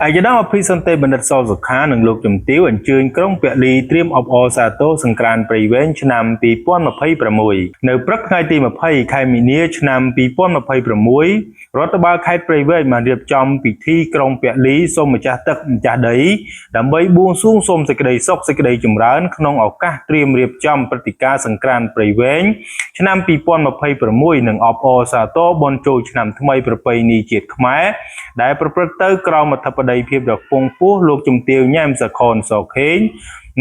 អាយដាមអភិសន្តិបណ្ឌិតសសុខានិងលោកជំទាវអញ្ជើញក្រុងពលីត្រៀមអបអរសាទរសង្ក្រាន្តព្រៃវែងឆ្នាំ2026នៅព្រឹកថ្ងៃទី20ខែមីនាឆ្នាំ2026រដ្ឋបាលខេត្តព្រៃវែងបានរៀបចំពិធីក្រុងពលីសូមម្ចាស់ទឹកម្ចាស់ដីដើម្បីបួងសួងសូមសេចក្តីសុខសេចក្តីចម្រើនក្នុងឱកាសត្រៀមរៀបចំព្រឹត្តិការណ៍សង្ក្រាន្តព្រៃវែងឆ្នាំ2026និងអបអរសាទរបុណ្យចូលឆ្នាំថ្មីប្រពៃណីជាតិខ្មែរដែលប្រព្រឹត្តទៅក្រោមអធិបតីភាពដ៏ពងពោះលោកជំទាវញ៉ែមសខនសខេង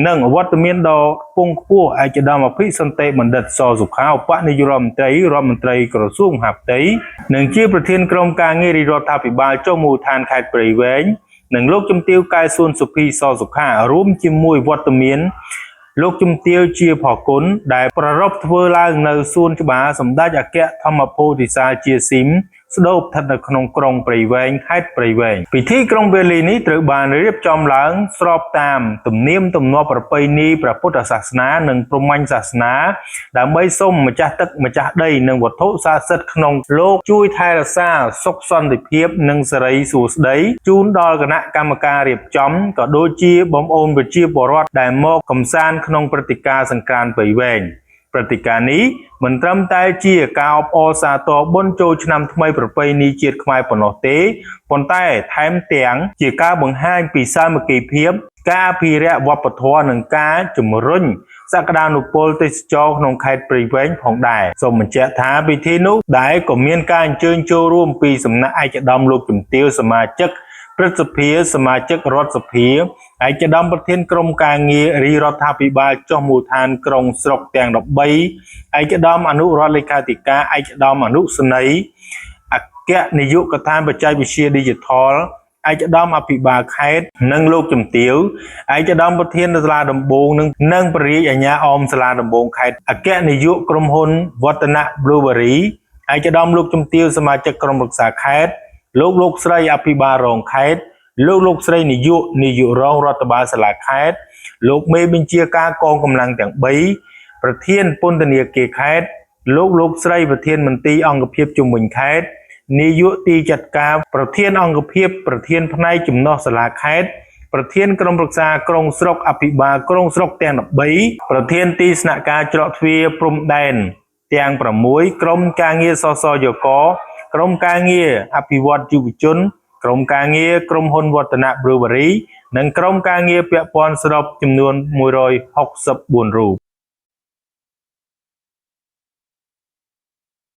និងវត្តមានដ៏ពងខ្ពស់ឯកឧត្តមអភិសន្តិបណ្ឌិតសសុខាឧបនាយករដ្ឋមន្ត្រីក្រសួងមហាផ្ទៃនិងជាប្រធានក្រុមការងាររាជរដ្ឋាភិបាលចុះមូលដ្ឋានខេត្តព្រៃវែងនិងលោកជំទាវកែសួនសុភីសសុខារួមជាមួយវត្តមានលោកជំទាវជាផគុណដែលប្រារព្ធធ្វើឡើងនៅសួនច្បារសម្ដេចអគ្គធម្មពោធិសាជាស៊ីមស្ដូបស្ថិតនៅក្នុងក្រុងព្រៃវែងខេត្តព្រៃវែងពិធីក្រុងពលីនេះត្រូវបានរៀបចំឡើងស្របតាមទំនៀមទម្លាប់ប្រពៃណីព្រះពុទ្ធសាសនានិងព្រហ្មញ្ញសាសនាដើម្បីសូមម្ចាស់ទឹកម្ចាស់ដីនិងវត្ថុស័ក្តិសិទ្ធិក្នុងលោកជួយថែរក្សាសុខសន្តិភាពនិងសិរីសួស្តីជូនដល់គណៈកម្មការរៀបចំក៏ដូចជាបងប្អូនប្រជាពលរដ្ឋដែលមកកម្សាន្តក្នុងព្រឹត្តិការណ៍សង្ក្រាន្តព្រៃវែងព្រឹត្តិការណ៍នេះមិនត្រឹមតែជាការអបអរសាទរបុណ្យចូលឆ្នាំថ្មីប្រពៃណីជាតិខ្មែរប៉ុណ្ណោះទេប៉ុន្តែថែមទាំងជាការបង្ហាញពីសាមគ្គីភាពការអភិរក្សវប្បធម៌និងការជំរុញសក្តានុពលទេសចរក្នុងខេត្តព្រៃវែងផងដែរសូមបញ្ជាក់ថាពិធីនោះដែលក៏មានការអញ្ជើញចូលរួមពីសំណាក់ឯកឧត្តមលោកជំទាវសមាជិកព្រឹទ្ធសភាសមាជិករដ្ឋសភាឯកឧត្តមប្រធានក្រុមការងាររាជរដ្ឋាភិបាលចុះមូលដ្ឋានក្រុងស្រុកទាំង13ឯកឧត្តមអនុរដ្ឋលេខាធិការឯកឧត្តមអនុសេនីយ៍អគ្គនាយកដ្ឋានបច្ចេកវិទ្យា Digital ឯកឧត្តមអភិបាលខេត្តនិងលោកជំទាវឯកឧត្តមប្រធានសាលាដំបងនិងព្រះរាជអាជ្ញាអមសាលាដំបងខេត្តអគ្គនាយកក្រុមហ៊ុនវឌ្ឍនៈ Blueberry ឯកឧត្តមលោកជំទាវសមាជិកក្រុមប្រឹក្សាខេត្តលោកស្រីអភិបាលរងខេត្តលោកស្រីនាយករងរដ្ឋបាលសាលាខេត្តលោកមេបញ្ជាការកងកម្លាំងទាំង3ប្រធានពន្ធនាគារខេត្តលោកស្រីប្រធានមន្ទីរអង្គភាពជុំវិញខេត្តនាយកទីចាត់ការប្រធានអង្គភាពប្រធានផ្នែកចំណុះសាលាខេត្តប្រធានក្រុមប្រឹក្សាក្រុងស្រុកអភិបាលក្រុងស្រុកទាំង13ប្រធានទីស្នាក់ការច្រកទ្វារព្រំដែនទាំង6ក្រុមការងារសសយកក្រុមការងារអភិវឌ្ឍយុវជនក្រុមការងារក្រុមហ៊ុនវឌ្ឍនៈ Brewery និងក្រុមការងារពាក់ព័ន្ធសរុបចំនួន164រូប